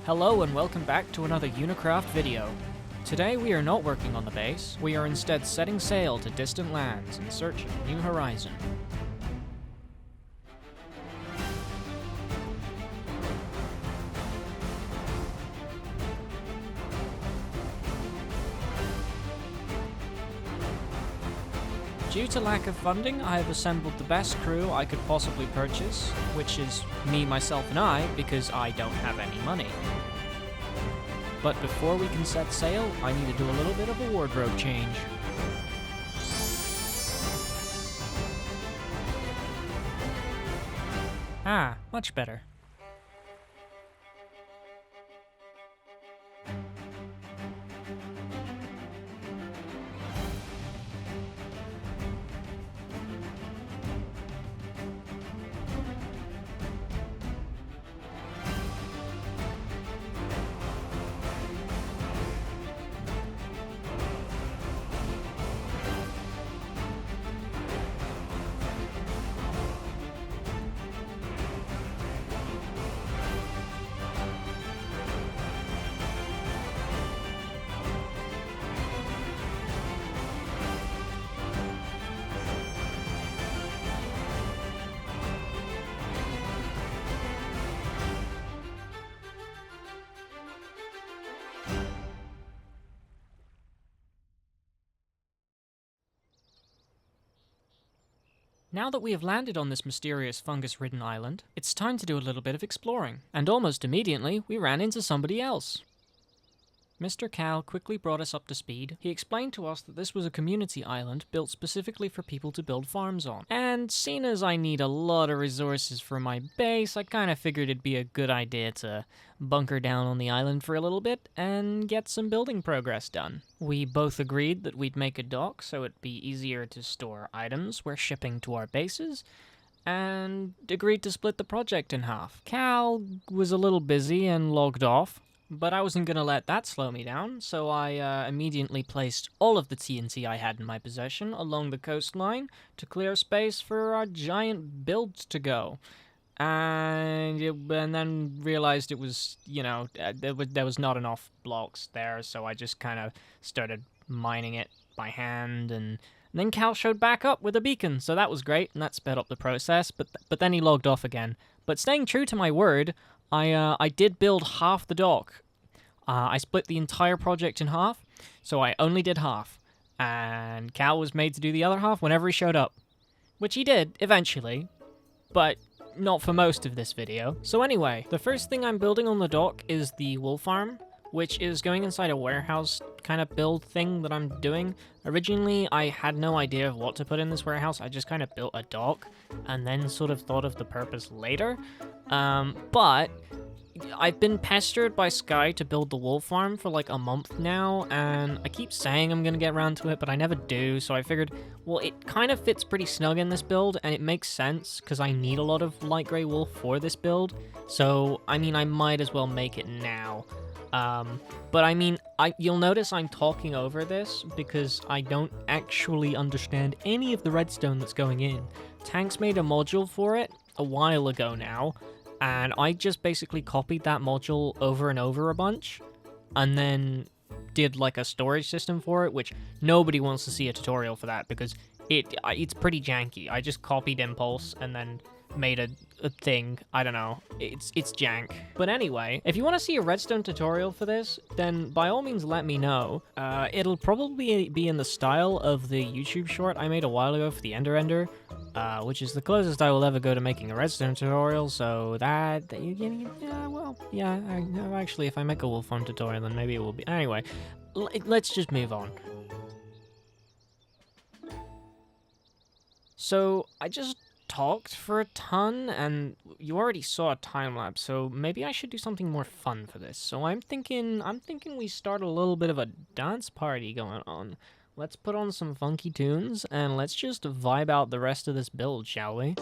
Hello and welcome back to another UniCraft video. Today we are not working on the base, we are instead setting sail to distant lands in search of a new horizon. Due to lack of funding, I have assembled the best crew I could possibly purchase, which is me, myself, and I, because I don't have any money. But before we can set sail, I need to do a little bit of a wardrobe change. Ah, much better. Now that we have landed on this mysterious fungus-ridden island, it's time to do a little bit of exploring. And almost immediately, we ran into somebody else. Mr. Cal quickly brought us up to speed. He explained to us that this was a community island built specifically for people to build farms on. And seeing as I need a lot of resources for my base, I kind of figured it'd be a good idea to bunker down on the island for a little bit and get some building progress done. We both agreed that we'd make a dock so it'd be easier to store items we're shipping to our bases, and agreed to split the project in half. Cal was a little busy and logged off, but I wasn't going to let that slow me down, so I immediately placed all of the TNT I had in my possession along the coastline to clear space for our giant build to go. And then realized it was, there was not enough blocks there, so I just kind of started mining it by hand, and then Cal showed back up with a beacon, so that was great, and that sped up the process, but then he logged off again. But staying true to my word, I did build half the dock. I split the entire project in half, so I only did half, and Cal was made to do the other half whenever he showed up. Which he did, eventually, but not for most of this video. So anyway, the first thing I'm building on the dock is the wool farm, which is going inside a warehouse kind of build thing that I'm doing. Originally, I had no idea of what to put in this warehouse. I just kind of built a dock and then sort of thought of the purpose later. But I've been pestered by Sky to build the wool farm for like a month now, and I keep saying I'm going to get around to it, but I never do, so I figured, well, it kind of fits pretty snug in this build, and it makes sense, because I need a lot of light grey wool for this build, so, I mean, I might as well make it now. But I mean, you'll notice I'm talking over this, because I don't actually understand any of the redstone that's going in. Tanks made a module for it a while ago now, and I just basically copied that module over and over a bunch, and then did like a storage system for it, which nobody wants to see a tutorial for that, because it's pretty janky. I just copied Impulse and then made a thing. I don't know. It's jank. But anyway, if you want to see a redstone tutorial for this, then by all means let me know. It'll probably be in the style of the YouTube short I made a while ago for the Ender, which is the closest I will ever go to making a redstone tutorial, so actually, if I make a wool farm tutorial, then maybe it will be. Anyway, let's just move on. So, I just talked for a ton, and you already saw a time lapse, so maybe I should do something more fun for this. So I'm thinking we start a little bit of a dance party going on. Let's put on some funky tunes, and let's just vibe out the rest of this build, shall we?